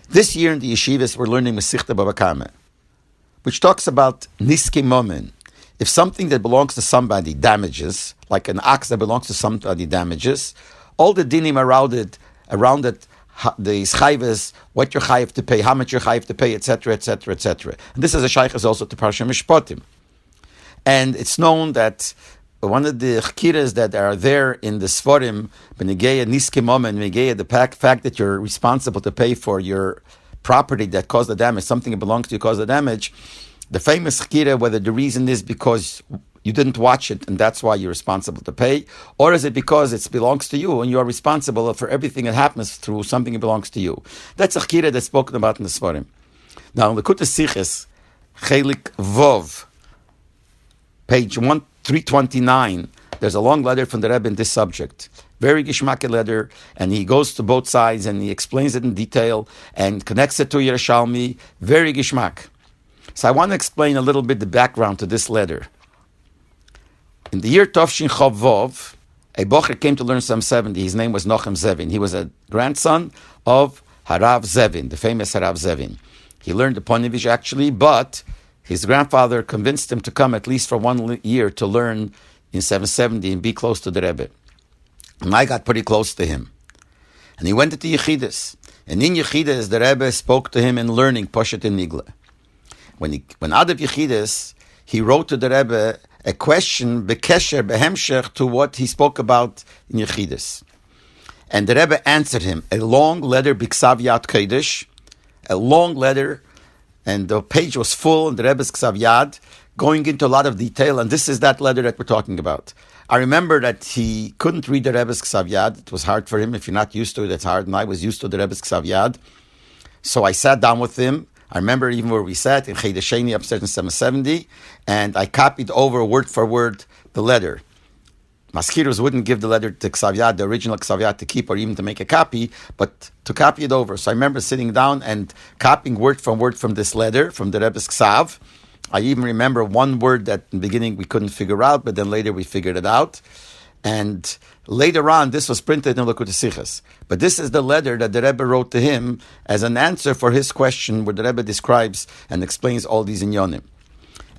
This year in the yeshivas, we're learning Masechta Bava Kama, which talks about niski momen. If something that belongs to somebody damages, like an ox that belongs to somebody damages, all the dinim around it, the chayvas, what you're chayiv to pay, how much you're chayiv to pay, etc., etc., etc. And this is a shaykhs also to Parsha Mishpatim. And it's known that one of the chkiras that are there in the Sforim, Benegeya Niski Momen, Benegeya, the fact that you're responsible to pay for your property that caused the damage, something that belongs to you caused the damage, the famous chkira, whether the reason is because you didn't watch it and that's why you're responsible to pay, or is it because it belongs to you and you are responsible for everything that happens through something that belongs to you. That's a chkira that's spoken about in the Sforim. Now, in the Kutas Siches, Chelik Vov, page 329, there's a long letter from the Rebbe in this subject. Very gishmak letter, and he goes to both sides and he explains it in detail and connects it to Yerushalmi. Very gishmak. So I want to explain a little bit the background to this letter. In the year Tovshin Chav Vov, a bocher came to learn Psalm 70. His name was Nochum Zevin. He was a grandson of Harav Zevin, the famous Harav Zevin. He learned the Ponivish actually, but his grandfather convinced him to come at least for 1 year to learn in 770 and be close to the Rebbe. And I got pretty close to him. And he went into Yechidus. And in Yechidus, the Rebbe spoke to him in learning Poshet and Nigla. When out of Yechidus, he wrote to the Rebbe a question, Bekesher, Behemshech, to what he spoke about in Yechidus. And the Rebbe answered him, a long letter, Biksav Yad Kodesh, a long letter, and the page was full in the Rebbe's Ksav Yad, going into a lot of detail, and this is that letter that we're talking about. I remember that he couldn't read the Rebbe's Ksav Yad. It was hard for him. If you're not used to it, it's hard, and I was used to the Rebbe's Ksav Yad. So I sat down with him. I remember even where we sat, in Chedesh Sheni, upstairs in 770, and I copied over word for word the letter. Maskiros wouldn't give the letter to Ksav Yad, the original Ksav Yad, to keep or even to make a copy, but to copy it over. So I remember sitting down and copying word from this letter, from the Rebbe's Ksav. I even remember one word that in the beginning we couldn't figure out, but then later we figured it out. And later on, this was printed in Likutei Sichos. But this is the letter that the Rebbe wrote to him as an answer for his question, where the Rebbe describes and explains all these inyonim.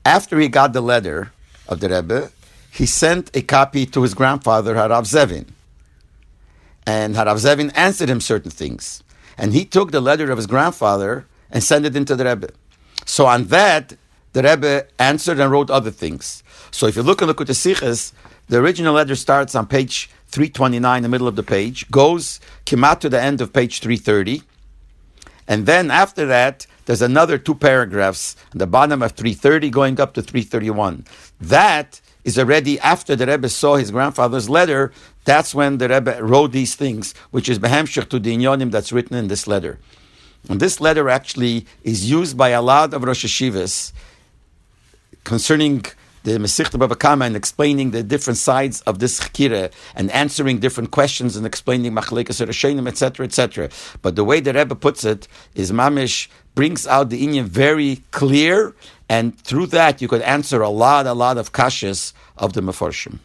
After he got the letter of the Rebbe, he sent a copy to his grandfather, Harav Zevin. And Harav Zevin answered him certain things. And he took the letter of his grandfather and sent it into the Rebbe. So on that, the Rebbe answered and wrote other things. So if you look in the Likutei Sichos, the original letter starts on page 329, in the middle of the page, goes kimat to the end of page 330. And then after that, there's another 2 paragraphs at the bottom of 330 going up to 331. That is already after the Rebbe saw his grandfather's letter. That's when the Rebbe wrote these things, which is behemshech to the inyonim that's written in this letter. And this letter actually is used by a lot of Rosh Hashivas concerning the Masechta Bava Kama and explaining the different sides of this chkira and answering different questions and explaining machlekes Rishonim, etc., etc. But the way the Rebbe puts it is mamish brings out the inyan very clear, and through that you could answer a lot of kashas of the Mefarshim.